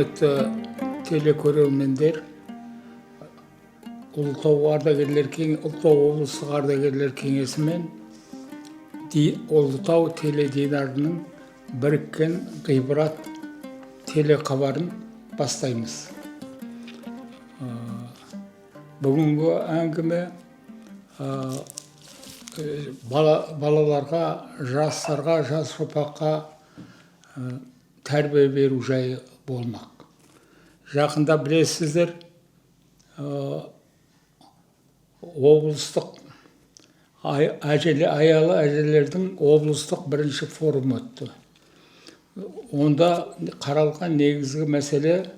Құрметті телекөрермендер, Ұлытау облыстық ардагерлер кеңесі мен Ұлытау теледидарының біріккен ғибрат телекабарын бастаймыз. Бүгінгі әңгіме балаларға, жастарға, жас ұрпаққа тәрбие беру жайы болмақ. Жақында білесіздер, облыстық аялы әжелердің облыстық бірінші форум өтті. Онда қаралған негізгі мәселе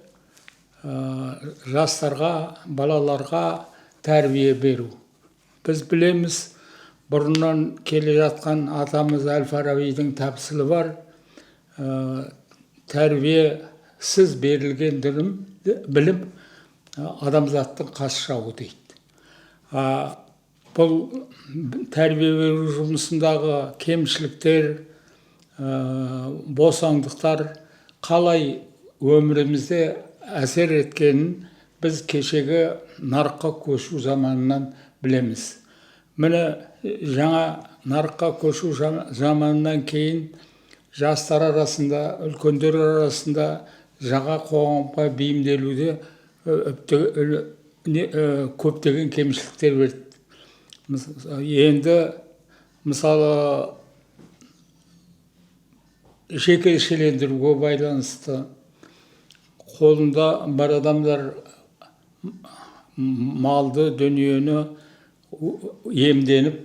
жастарға, балаларға тәрбие беру. Біз білеміз, бұрыннан келе жатқан атамыз Әл-Фарабидің тәмсілі бар. Тәрбиесіз берілген білім адамзаттың қас жауы дейді. Бұл тәрбие беру жұмысындағы кемшіліктер, босаңдықтар қалай өмірімізде әсер еткенін біз кешегі нарыққа көшу заманынан білеміз. Міне жаңа нарыққа көшу заманынан кейін жастар арасында, үлкендер арасында жаңа қоғамға бейімделуде көптеген кемшіліктер берді. Енді мысалы жекешелендіруге байланысты қолында бар адамдар малды, дүниені емденіп,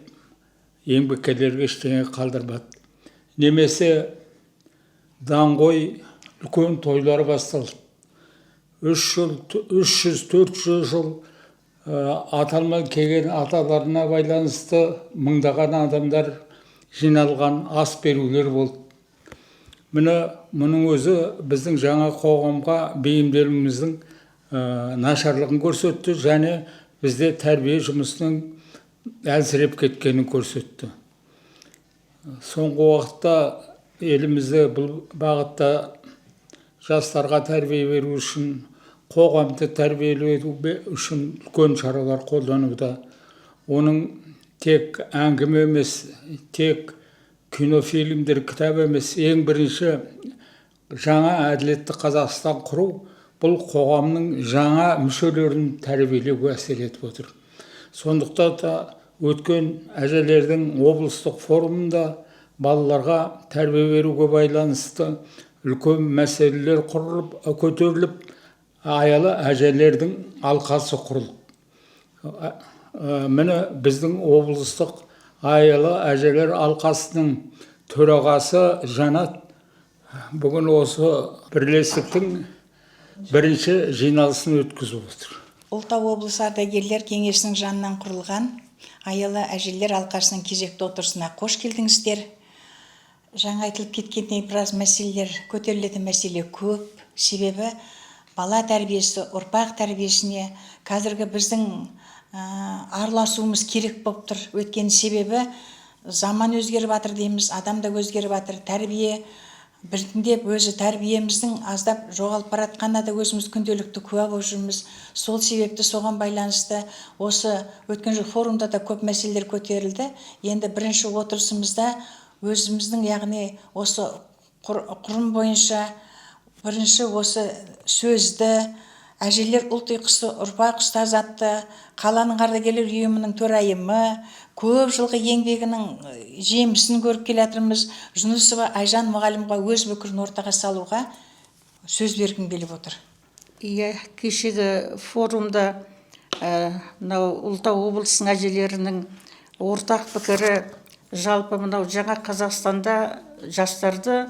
еңбеккерлерге ештеңе қалдырмады. Немесе даңғой үлкен тойлар басталды. 300-400 жыл аталмай келген аталарына байланысты мыңдаған адамдар жиналған ас берулер болды. Мұның өзі біздің жаңа қоғамға бейімделуіміздің нашарлығын көрсетті, және бізде тәрбие жұмысының әлсіреп кеткенін көрсетті. Соңғы уақытта елімізде бұл бағытта жастарға тәрбие беру үшін, қоғамды тәрбиелеу үшін үлкен шаралар қолдануда. Оның тек әңгіме емес, тек кинофильмдер, кітап емес, ең бірінші жаңа әділетті Қазақстан құру бұл қоғамның жаңа мүшелерін тәрбиелеуге әсер етіп отыр. Сондықтан да өткен әжелердің облыстық форумында балаларға тәрбие беруге байланысты үлкен мәселелер көтеріліп, аялы әжелердің алқасы құрылды. Міне біздің облыстық аялы әжелер алқасының төрағасы Жанат бүгін осы бірлестіктің бірінші жиналысын өткізіп отыр. Ұлытау облысы ардагерлер кеңесінің жанынан құрылған аялы әжелер алқасының кезекті отырысына қош келдіңіздер. Жаңа айтылып кеткендей біраз мәселелер, көтерілетін мәселе көп. Себебі бала тәрбиесі, ұрпақ тәрбиесіне қазіргі біздің араласуымыз керек болып тұр. Өйткені себебі заман өзгеріп жатыр дейміз, адам да өзгеріп жатыр. Тәрбие біртіндеп өзі тәрбиеміздің аздап жоғалып баратқанына да өзіміз күнделікті куә болып жүрміз. Сол себепті соған байланысты осы өткен жыл форумда да көп мәселелер көтерілді. Енді бірінші отырысымызда өзіміздің, яғни осы құрым бойынша бірінші осы сөзді әжелер ұлт ұйқысы ұрпақ ұстаз атты қаланың ардагерлер ұйымының төрайымы, көп жылғы еңбегінің жемісін көріп келе жатырмыз. Жүнісова Айжан мұғалімға өз пікірін ортаға салуға сөз бергім келіп отыр. Кешегі форумда мынау Ұлытау облысының әжелерінің ортақ пікірі жалпы мынау жаңа Қазақстанда жастарды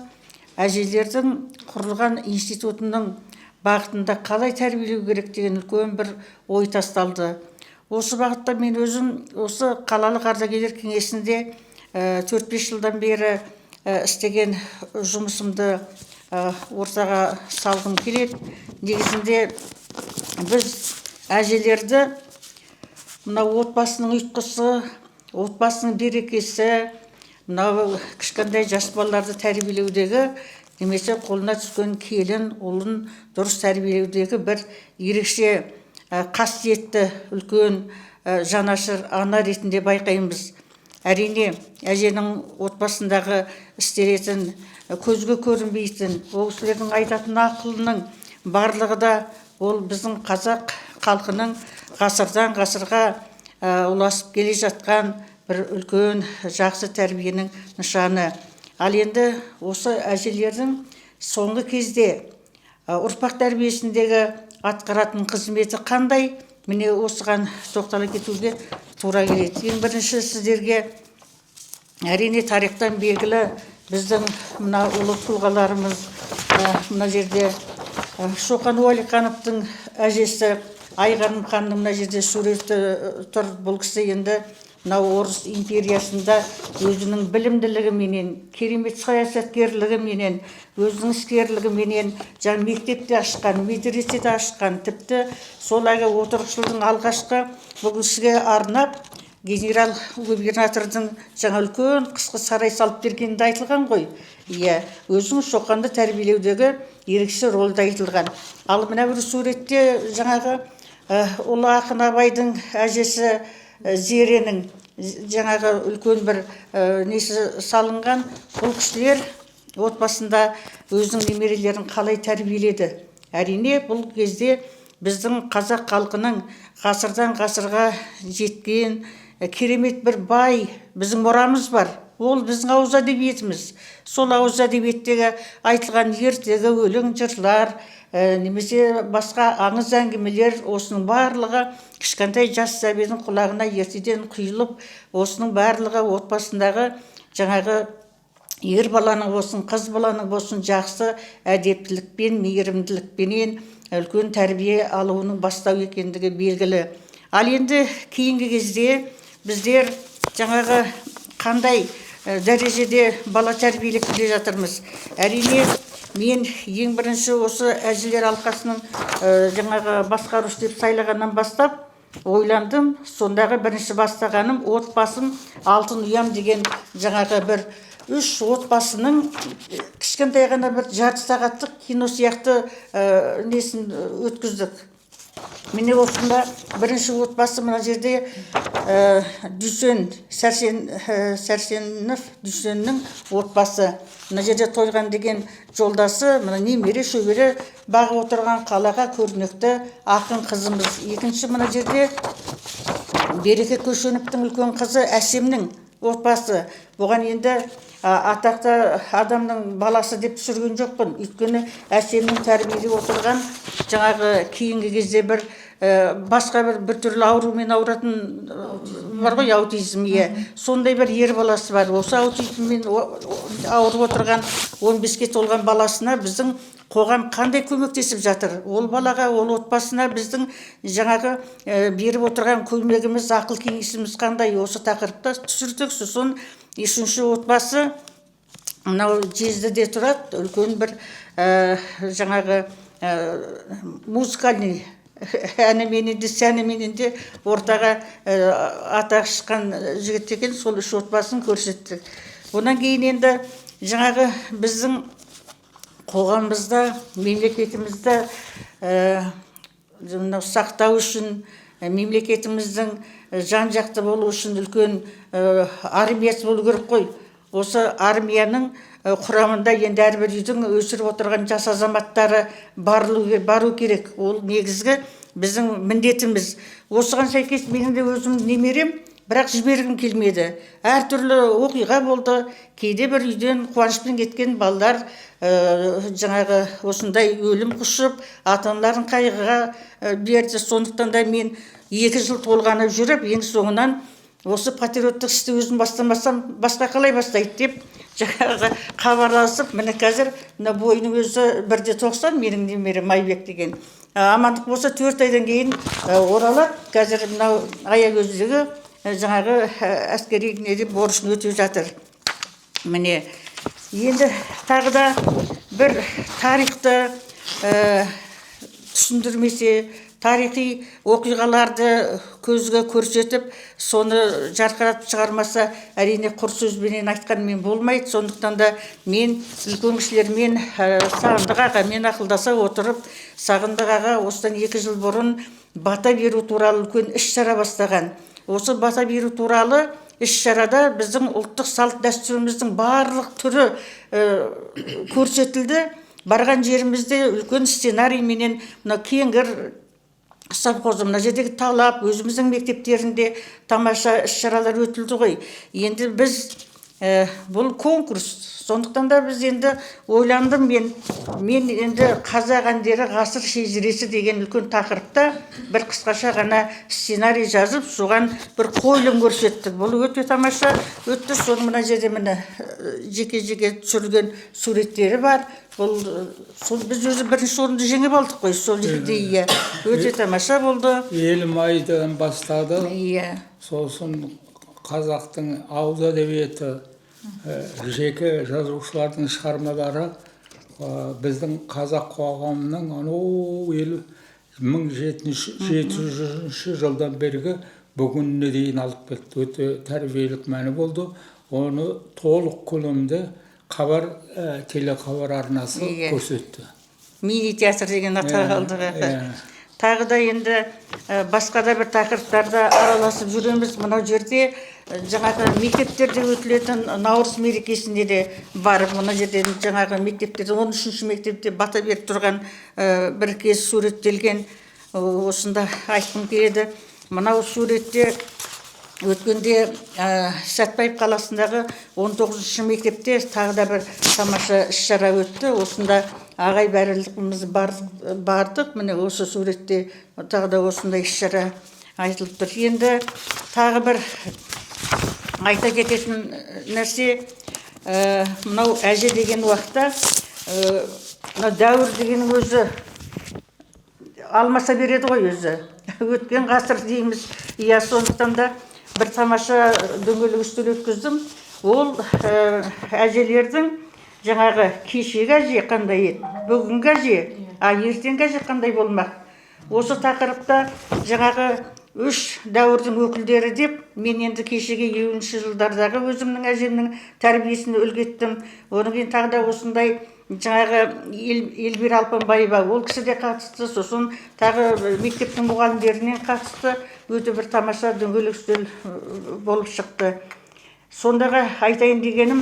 әжелердің құрылған институтының бағытында қалай тәрбиелеу керек деген үлкен бір ой тасталды. Осы бағытта мен өзім осы қалалық ардагерлер кеңесінде 4-5 жылдан бері істеген жұмысымды ортаға салғым келеді. Негізінде біз әжелерді мынау отбасының ұйытқысы, отбасының берекесі, мынау кішкентай жас балаларды тәрбиелеудегі немесе қолына түскен келін ұлын дұрыс тәрбиелеудегі бір ерекше қасиетті үлкен жанашыр ана ретінде байқаймыз. Әрине, әженің отбасындағы істелетін көзге көрінбейтін, ол кісілердің айтатын ақылының барлығы да ол біздің қазақ халқының ғасырдан ғасырға ұласып келе жатқан бір үлкен жақсы тәрбиенің нышаны. Ал енді осы әжелердің соңғы кезде ұрпақ тәрбиесіндегі атқаратын қызметі қандай? Міне осыған тоқтала кетуге тура келеді. Ең бірінші сіздерге әрине тарихтан белгілі біздің мына ұлы тұлғаларымыз, мына жерде Шоқан Уәлихановтың әжесі Айғаным ханның мына жерде суреті тұр. Бұл кісі енді мынау Орыс империясында өзінің білімділігіменен, керемет саясаткерлігіменен, өзінің іскерлігіменен жаңа мектепте ашқан, медреседе ашқан, тіпті сол әлгі отырықшылдың алғашқы бұл кісіге арнап генерал губернатордың жаңа үлкен қысқы сарай салып бергені де айтылған ғой. Иә, өзінің Шоқанды тәрбиелеудегі ерекше рөлді айтылған. Ал мына бір суретте жаңағы ұлы ақын Абайдың әжесі Зеренің жаңағы үлкен бір несі салынған. Бұл кісілер отбасында өзінің немерелерін қалай тәрбиеледі. Әрине, бұл кезде біздің қазақ халқының ғасырдан ғасырға жеткен керемет бір бай біздің мұрамыз бар. Ол біздің ауыз әдебиетіміз. Сол ауыз әдебиеттегі айтылған ертегі, өлең, жырлар, немесе басқа аңыз әңгімелер, осының барлығы кішкентай жас сәбидің құлағына ертеден құйылып, осының барлығы отбасындағы жаңағы ер баланың болсын, қыз баланың болсын жақсы әдептілікпен, мейірімділікпенен үлкен тәрбие алуының бастау екендігі белгілі. Ал енді кейінгі кезде біздер жаңағы қандай дәрежеде бала тәрбиелеп келе жатырмыз. Әрине, мен ең бірінші осы әжелер алқасының жаңағы басқарушы деп сайлағаннан бастап ойландым. Сондағы бірінші бастағаным отбасым алтын ұям деген жаңағы бір 3 отбасының кішкентай ғана бір жарты сағаттық кино сияқты несін өткіздік. Міне осында бірінші отбасы мына жерде Дүйсен Сәрсенов Дүйсеннің отбасы. Мына жерде Тойған деген жолдасы, мына немере шөбере бағып отырған қалаға көрнекті ақын қызымыз. Екінші мына жерде Береке Көшеновтың үлкен қызы Әсемнің отбасы. Бұған енді атақты адамның баласы деп түсірген жоқпын. Өйткені Әсемнің тәрбиелеп отырған жаңағы кейінгі кезде бір басқа бір түрлі аурумен ауыратын бар ғой, аутизм. Сондай бір ер баласы бар. Осы аутизммен ауырып отырған 15-ке толған баласына біздің қоғам қандай көмектесіп жатыр? Ол балаға, ол отбасына біздің жаңағы беріп отырған көмегіміз, ақыл кеңесіміз қандай? Осы тақырыпта түсірдік. Сосын үшінші отбасы мынау Жездіде тұрады. Үлкен бір жаңағы музыкальный әніменен де сәніменен де ортаға атақ шыққан жігіт екен. Сол үш отбасын көрсеттік. Онан кейін енді жаңағы біздің қоғамымызда, мемлекетімізді сақтау үшін, мемлекетіміздің жан-жақты болу үшін үлкен армиясы болу керек қой. Осы армияның құрамында енді әрбір үйдің өсіріп отырған жас азаматтары бару керек. Ол негізгі біздің міндетіміз. Осыған сәйкес менің де өзім немерем, бірақ жібергім келмеді. Әртүрлі оқиға болды. Кейде бір үйден қуанышпен кеткен балалар жаңағы осындай өлім құшып, ата-аналарын қайғыға берді. Сондықтан да мен 2 жыл толғанып жүріп, ең соңынан осы патриоттық істі өзім бастамасам, басқа қалай бастайды деп жаңағы хабарласып, міне қазір бойының өзі 1.90, менің немерем Айбек деген. Амандық болса 4 айдан кейін оралады. Қазір мынау Аягөздегі жаңағы әскери неде борышын өтеп жатыр. Міне енді тағы да бір тарихты түсіндірмесе, тарихи оқиғаларды көзге көрсетіп, соны жарқыратып шығармаса, әрине құр сөзбенен айтқанмен болмайды. Сондықтан да мен үлкен кісілермен, Сағындық ағамен ақылдаса отырып, Сағындық аға осыдан 2 жыл бұрын бата беру туралы үлкен іс-шара бастаған. Осы бата беру туралы іс-шарада біздің ұлттық салт дәстүріміздің барлық түрі көрсетілді. Барған жерімізде үлкен сценарийменен мына Кеңгір совхозы, мына жердегі Талап, өзіміздің мектептерінде тамаша іс-шаралар өтілді ғой. Енді біз бұл конкурс. Сондықтан да біз енді ойландым, мен енді қазақ әндері ғасыр шежіресі деген үлкен тақырыпта бір қысқаша ғана сценарий жазып, соған бір қойылым көрсеттік. Бұл өте тамаша өтті. Соның мына жерде міне жеке-жеке түсірілген суреттері бар. Біз өзі бірінші орынды жеңіп алдық қой, сол жерде. Иә, өте тамаша болды. Елім айдан бастады. Иә. Сосын қазақтың ауыз әдебиеті, жеке жазушылардың шығармалары біздің қазақ қоғамының 1700 жылдан бергі бүгініне дейін алып кетті. Өте тәрбиелік мәні болды. Оны толық көлемде телекхабар арнасы көрсетті. Мини театр деген атақ алды. Тағы да енді басқа да бір тақырыптарда араласып жүреміз. Мынау жерде жаңағы мектептерде өтілетін Наурыз мерекесінде де барып, мына жерде жаңағы мектептерде 13-ші мектепте бата беріп тұрған бір кез суреттелген. Осында айтқым келеді. Мынау суретте өткенде Сәтбаев қаласындағы 19-ші мектепте тағы да бір тамаша іс-шара өтті. Осында ағай бәрілігіміз бардық. Міне осы суретте тағы да осындай іс-шара айтылып тұр. Енді тағы бір айта кететін нәрсе, мынау әже деген уақытта, мынау дәуір деген өзі алмаса береді ғой өзі. Өткен ғасыр дейміз. Иә, сондықтан да бір тамаша дөңгелек үстел өткіздім. Ол әжелердің жаңағы кешегі әже қандай еді, бүгінгі әже, ертеңгі әже қандай болмақ. Осы тақырыпта жаңағы 3 дәуірдің өкілдері деп, мен енді кешегі 50-ші жылдардағы өзімнің әжемнің тәрбиесін үлгеттім. Оның кейін тағы да осындай жаңағы Елбира Алпанбаева, ол кісі де қатысты. Сосын тағы мектептің мұғалімдерінен қатысты. Өте бір тамаша дөңгелек үстел болып шықты. Сондағы айтайын дегенім,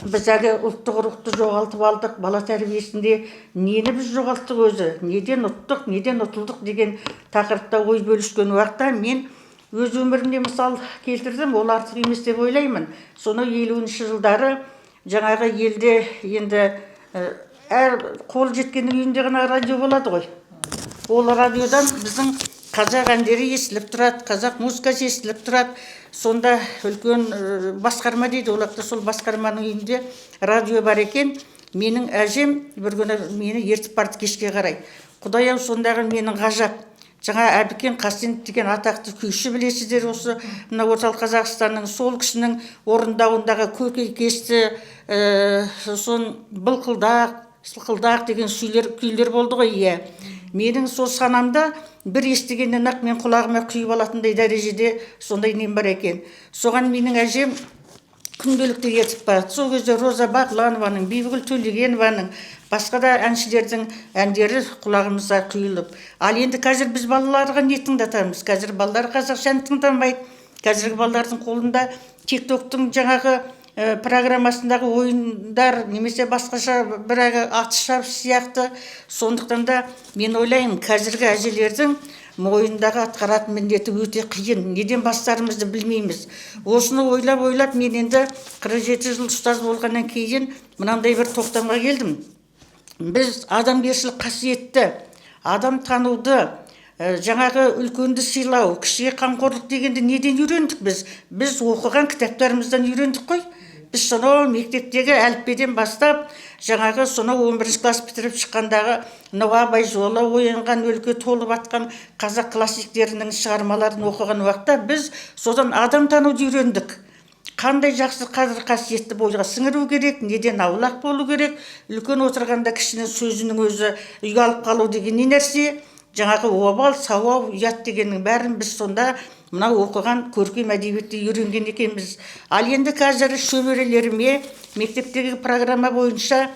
біз әлі ұлттық рухты жоғалтып алдық. Бала тәрбиесінде нені біз жоғалттық өзі, неден ұттық, неден ұтылдық деген тақырыпта ой бөліскен уақытта мен өз өмірімде мысал келтірдім. Ол артық емес деп ойлаймын. Соны 50-ші жылдары жаңағы елде енді әр қол жеткеннің үйінде ғана радио болады ғой. Ол радиодан біздің қазақ әндері естіліп тұрады, қазақ музыкасы естіліп тұрады. Сонда үлкен басқарма дейді, олақта сол басқарманың үйінде радио бар екен. Менің әжем бір күні мені ертіп барды кешке қарай. Құдай-ау, сондағы менің ғажап. Жаңа Әбікен Қасенов деген атақты күйші білесіздер, осы мына орталық Қазақстанның сол кісінің орындауындағы көкейкесті, сосын былқылдақ, сылқылдақ деген күйлер болды ғой. Иә. Менің сол санамда бір естігеннен ақ мен құлағыма құйып алатындай дәрежеде сондай нем бар екен. Соған менің әжем күнделікті ертіп барады. Сол кезде Роза Бағланованың, Бибігүл Төлегенованың, басқа да әншілердің әндері құлағымызға құйылып. Ал енді қазір біз балаларға не тыңдатамыз? Қазір балалар қазақша ән тыңдамайды. Қазіргі балалардың қолында TikTok-тың жаңағы программасындағы ойындар немесе басқаша бір атышап сияқты. Сондықтан да мен ойлаймын, қазіргі әжелердің мойындағы атқаратын міндеті өте қиын. Неден бастарымызды білмейміз. Осыны ойлап мен енді 47 жыл ұстаз болғаннан кейін мынандай бір тоқтамға келдім. Біз адамгершілік қасиетті, адам тануды, жаңағы үлкенді сыйлау, кішіге қамқорлық дегенді неден үйрендік біз? Біз оқыған кітаптарымыздан үйрендік қой. Біз сонау мектептегі әліппеден бастап, жаңағы сонау 11-ші класс бітіріп шыққандағы Абай жолы, оянған өлке толып атқан қазақ классиктерінің шығармаларын оқыған уақытта біз содан адам тануды үйрендік. Қандай жақсы қадір қасиетті бойға сіңіру керек, неден аулақ болу керек, үлкен отырғанда кішінің сөзінің өзі ұялып қалу деген не нәрсе. жаңағы обал, сауау, ұят дегеннің бәрін біз сонда мынау оқыған көркем әдебиетті үйренген екенбіз. Ал енді қазір шөберелеріме мектептегі программа бойынша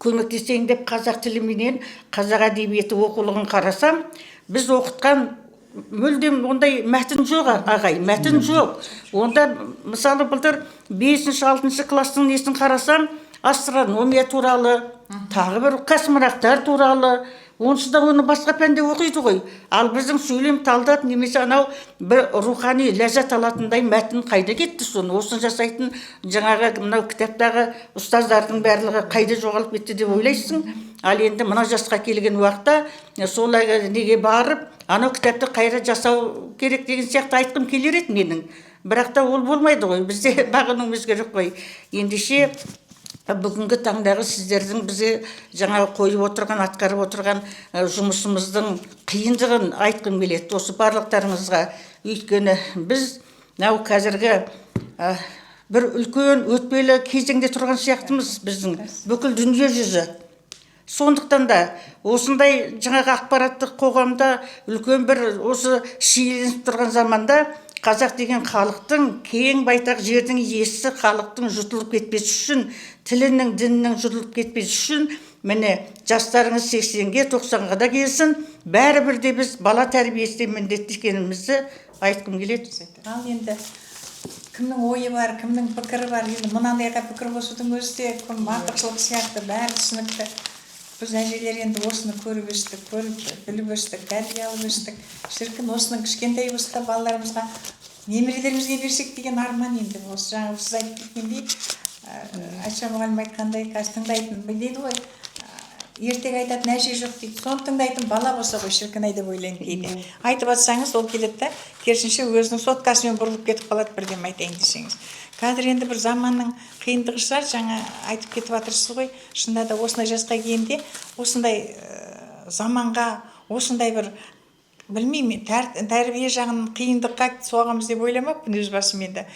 көмектесейін деп қазақ тілі менен қазақ әдебиеті оқулығын қарасам, біз оқытқан мүлдем ондай мәтін жоқ, ағай, мәтін жоқ. Онда мысалы былтыр 5-6 класстың несін қарасам, астрономия туралы, тағы бір космонавтар туралы, онсыз да оны басқа пәнде оқиды ғой. Ал біздің сөйлем талдап немесе анау бір рухани ләззат алатындай мәтін қайда кетті соны? Осыны жасайтын жаңағы мынау кітаптағы ұстаздардың барлығы қайда жоғалып кетті деп ойлайсың? Ал енді мына жасқа келген уақытта сол неге барып, анау кітапты қайра жасау керек деген сияқты айтқым келер еді менің. Бірақ та ол болмайды ғой. Бізде бағынуымыз керек қой. Ендеше бүгінгі таңдағы сіздердің бізге жаңағы қойып отырған, атқарып отырған жұмысымыздың қиындығын айтқым келеді осы барлықтарыңызға. Өйткені біз мынау қазіргі бір үлкен өтпелі кезеңде тұрған сияқтымыз біздің бүкіл дүние жүзі. Сондықтан да осындай жаңағы ақпараттық қоғамда үлкен бір осы шиеленіп тұрған заманда қазақ деген халықтың кең байтақ жердің иесі, халықтың жұтылып кетпес үшін, тілінің, дінінің жұтылып кетпес үшін, міне жастарыңыз 80-ге, 90-ға да келсін, бәрібір де біз бала тәрбиесіне міндетті екенімізді айтқым келеді. Ал енді кімнің ойы бар, кімнің пікірі бар, енді мынандайға пікір қосудың өзі де артықшылық сияқты бәрі түсінікті. Біз әжелер енді осыны көріп өстік, біліп өстік, тәрбие алып өстік. Шіркін осының кішкентай болса балаларымызға, немерелерімізге берсек деген арман енді. Осы жаңағы сіз айтып кеткендей, Айша мұғалім айтқандай, қазір тыңдайтын дейді ғой, ертең айтатын әже жоқ дейді. Соны тыңдайтын бала болса ғой шіркін ай деп ойлаймын кейде. Айтып атсаңыз ол келеді да, керісінше өзінің соткасымен бұрылып кетіп қалады бірден айтайын десеңіз. Қазір енді бір заманның қиындығы шығар, жаңа айтып кетіп жатырсыз ғой. Шынында да осындай жасқа келгенде осындай заманға, осындай бір білмеймін, тәрбие жағын қиындыққа соғамыз деп ойламаппын өз басым енді.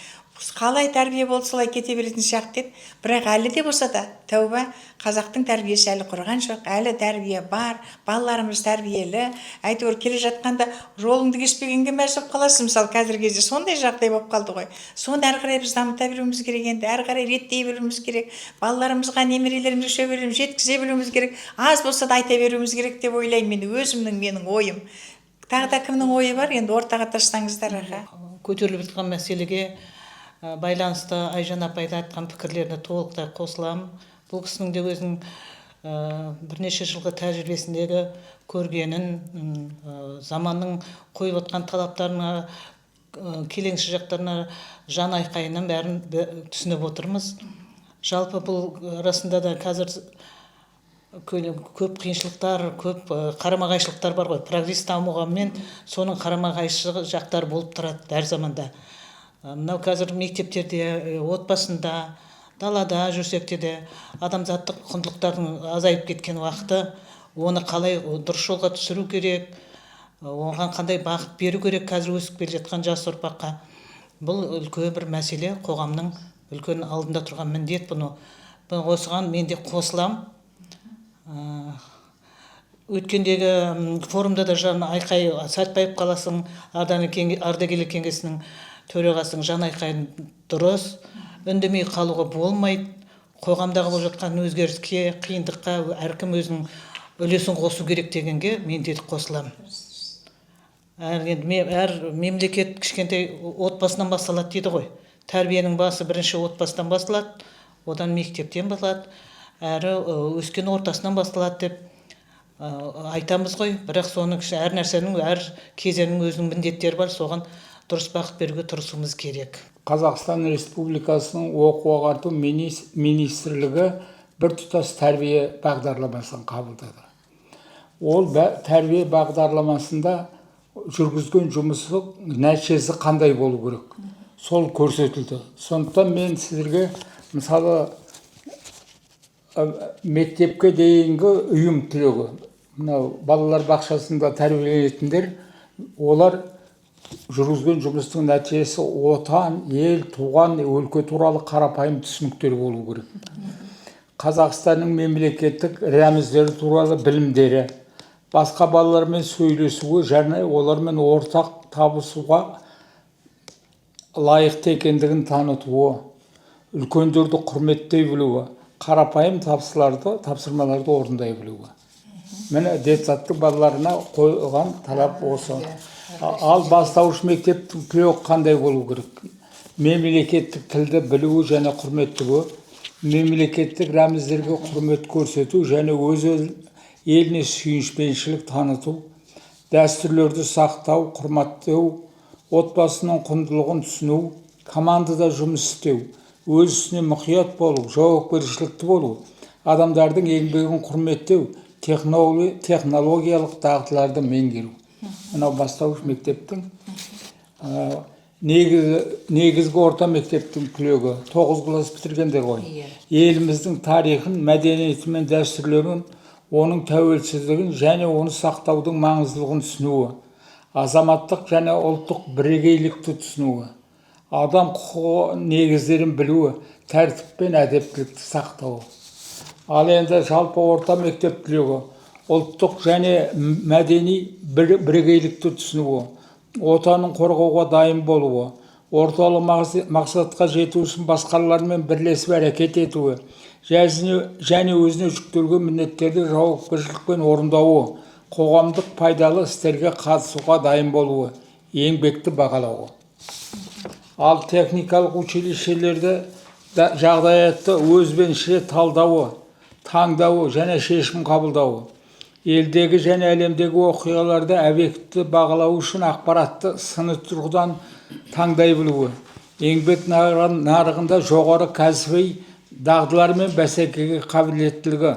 Қалай тәрбие болды солай кете беретін сияқты еді. Бірақ әлі де болса да, тәуба, қазақтың тәрбиесі әлі құрған жоқ. Әлі тәрбие бар, балаларымыз тәрбиелі. Әйтеуір келе жатқанда жолыңды кеспегенге мәз болып қаласың. Мысалы қазіргі кезде сондай жағдай болып қалды ғой. Соны әрі қарай біз дамыта беруіміз керек енді, әрі қарай реттей беруіміз керек. Балаларымызға, немерелерімізге шөберелерімізге жеткізе білуіміз керек. Аз болса да айта беруіміз керек деп ойлаймын мен, өзімнің менің ойым. Тағы да кімнің ойы бар енді ортаға тастаңыздар. Көтеріліп жатқан мәселеге байланысты Айжан апайда айтқан пікірлеріне толықтай қосыламын. Бұл кісінің де өзінің бірнеше жылғы тәжірибесіндегі көргенін, заманның қойып отқан талаптарына, келеңсіз жақтарына жан айқайының бәрін түсініп отырмыз. Жалпы бұл арасында да қазір көп қиыншылықтар, көп қарама-қайшылықтар бар ғой. Прогресс дамығанмен соның қарама-қайшы жақтар болып тұрады әр заманда. Мынау қазір мектептерде, отбасында, далада жүрсекте де адамзаттық құндылықтардың азайып кеткен уақыты, оны қалай дұрыс жолға түсіру керек, оған қандай бағыт беру керек қазір өсіп келе жатқан жас ұрпаққа. Бұл үлкен бір мәселе, қоғамның үлкен алдында тұрған міндет бұны. Осыған мен де қосылам. Өткендегі форумда да жан айқай Сәтбаев қаласының ардагерлер кеңесінің төрағасының жан айқайын дұрыс, үндемей қалуға болмайды. Қоғамдағы болып жатқан өзгеріске, қиындыққа әркім өзінің үлесін қосу керек дегенге мен де қосыламын. Әр мемлекет кішкентай отбасынан басталады дейді ғой. Тәрбиенің басы бірінші отбасынан басталады, одан мектептен басталады, әрі өскен ортасынан басталады деп айтамыз ғой. Бірақ соның әр нәрсенің, әр кезеңнің өзінің міндеттері бар, соған дұрыс бағыт беруге тырысуымыз керек. Қазақстан Республикасының оқу-ағарту министрлігі бір тұтас тәрбие бағдарламасын қабылдады. Ол тәрбие бағдарламасында жүргізген жұмысы нәтижесі қандай болу керек? Сол көрсетілді. Сондықтан мен сіздерге мысалы мектепке дейінгі ұйым түлегі, мынау балалар бақшасында тәрбиеленетіндер, олар жүргізген жұмыстың нәтижесі отан, ел, туған, өлке туралы қарапайым түсініктер болу керек. Қазақстанның мемлекеттік рәміздері туралы білімдері, басқа балалармен сөйлесуге және олармен ортақ табысуға лайықты екендігін танытуы, үлкендерді құрметтей білуі, қарапайым тапсырмаларды орындай білуі. Міне детсадтың балаларына қойған талап осы. Ал бастауыш мектептің түлегі қандай болу керек? Мемлекеттік тілді білуі және құрметтігі, мемлекеттік рәміздерге құрмет көрсету және өз еліне сүйіспеншілік таныту, дәстүрлерді сақтау, құрматтау, отбасының құндылығын түсіну, командада жұмыс істеу, өз ісіне мұқият болу, жауапкершілікті болу, адамдардың еңбегін құрметтеу, технологиялық дағдыларды меңгеру. Мынау бастауыш мектептің негізгі орта мектептің түлегі 9 класс бітіргендер ғой. Еліміздің тарихын, мәдениеті мен дәстүрлерін, оның тәуелсіздігін және оны сақтаудың маңыздылығын түсінуі, азаматтық және ұлттық бірегейлікті түсінуі, адам құқығы негіздерін білуі, тәртіп пен әдептілікті сақтауы. Ал енді жалпы орта мектеп түлегі ұлттық және мәдени бірегейлікті түсінуі, отанын қорғауға дайын болуы, орталы мақсатқа жету үшін басқалармен бірлесіп әрекет етуі, және өзіне жүктелген міндеттерді жауапкершілікпен орындауы, қоғамдық пайдалы істерге қатысуға дайын болуы, еңбекті бағалауы. Ал техникалық училищелерді жағдаятты өзбенше талдауы, таңдауы және шешім қабылдауы, елдегі және әлемдегі оқиғаларды объективті бағалау үшін ақпаратты сыни тұрғыдан таңдай білуі, еңбек нарығында жоғары кәсіби дағдылар мен бәсекеге қабілеттілігі,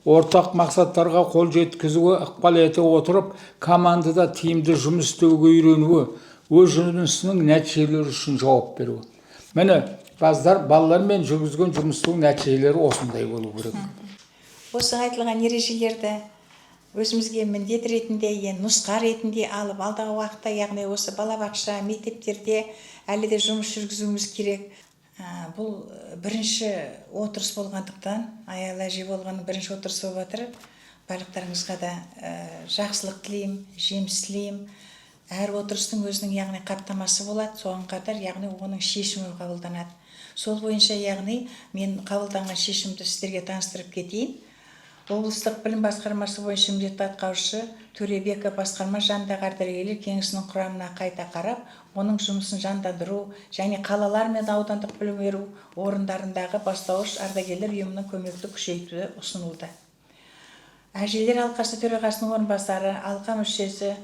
ортақ мақсаттарға қол жеткізуге ықпал ете отырып, командада тиімді жұмыс істеуге үйренуі, өз жұмысының нәтижелері үшін жауап беруі. Міне, балалармен жүргізген жұмыстың нәтижелері осындай болу керек. Осы айтылған ережелерді өзімізге міндет ретінде, нұсқа ретінде алып, алдағы уақытта, яғни осы балабақша, мектептерде әлі де жұмыс жүргізуіміз керек. Бұл бірінші отырыс болғандықтан, аял әже болғанның бірінші отырысы болып жатыр. Барлықтарыңызға да жақсылық тілеймін, жеміс тілеймін. Әр отырыстың өзінің яғни қаптамасы болады, соған қатар яғни оның шешімі қабылданады. Сол бойынша яғни мен қабылданған шешімді сіздерге таныстырып кетейін. Облыстық білім басқармасы бойынша міндетті атқарушы Төребеков басқарма жанындағы ардагерлер кеңесінің құрамына қайта қарап, оның жұмысын жандандыру және қалалар мен аудандық білім беру орындарындағы бастауыш ардагерлер ұйымының көмекті күшейтуі ұсынылды. Әжелер алқасы төрағасының орынбасары, алқа мүшесі,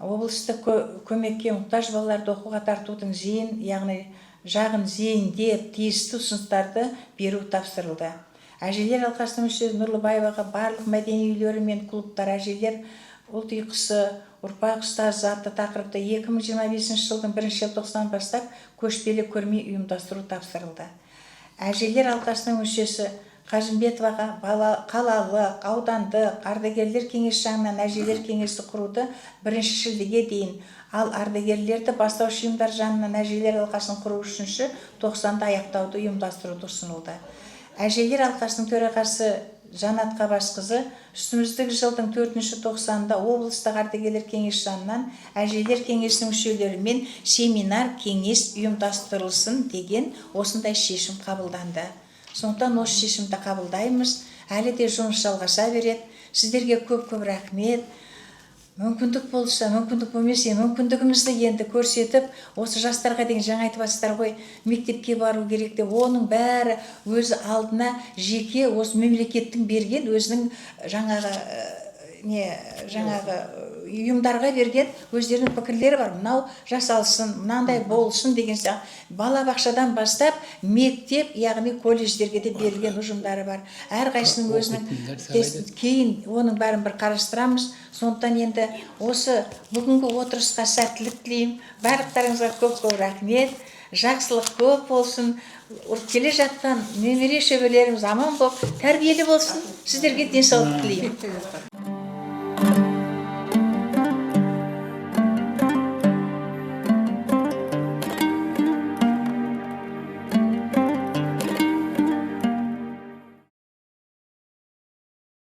облыстық көмекке мұқтаж балаларды оқуға тартудың жағын зейіндеп, тиісті ұсыныстарды беру тапсырылды. Әжелер алқасының мүшесі Нұрлыбаеваға барлық мәдени үйлері мен клубтар әжелер ұлт ұйқысы, ұрпақ ұстазы атты тақырыпта 2025 жылдың 1 желтоқсаннан бастап көшпелі көрме ұйымдастыру тапсырылды. Әжелер алқасының мүшесі Қажымбетоваға қалалық, аудандық, ардагерлер кеңесі жағынан әжелер кеңесі құруды 1 шілдеге дейін, ал ардагерлерді бастауыш ұйымдар жағынан әжелер алқасын құру 3 тоқсанда аяқтауды ұйымдастыруды ұсынылды. Әжелер алқасының төрағасы Жанат Қабасқызы үстіміздегі жылдың 4 тоқсанында облыстық ардагерлер кеңесі жанынан әжелер кеңесінің мүшелерімен семинар кеңес ұйымдастырылсын деген осындай шешім қабылданды. Сондықтан осы шешімді қабылдаймыз. Әлі де жұмыс жалғаса береді. Сіздерге көп-көп рахмет. Мүмкіндік болса, мүмкіндік болмесе, мүмкіндігімізді енді көрсетіп, осы жастарға деген жаңа айтып жатсыздар ғой, мектепке бару керек деп, оның бәрі өзі алдына жеке осы мемлекеттің берген өзінің жаңағы ұйымдарға берген өздерінің пікірлері бар. Мынау жасалсын, мынандай болсын деген сияқты. Балабақшадан бастап мектеп, яғни колледждерге де берілген ұжымдары бар. Әрқайсының өзінің кейін оның бәрін бір қарастырамыз. Сондықтан енді осы бүгінгі отырысқа сәттілік тілеймін. Барлықтарыңызға көп-көп рахмет. Жақсылық көп болсын. Келе жатқан немере шөберелеріміз аман болып, тәрбиелі болсын. Сіздерге денсаулық тілеймін.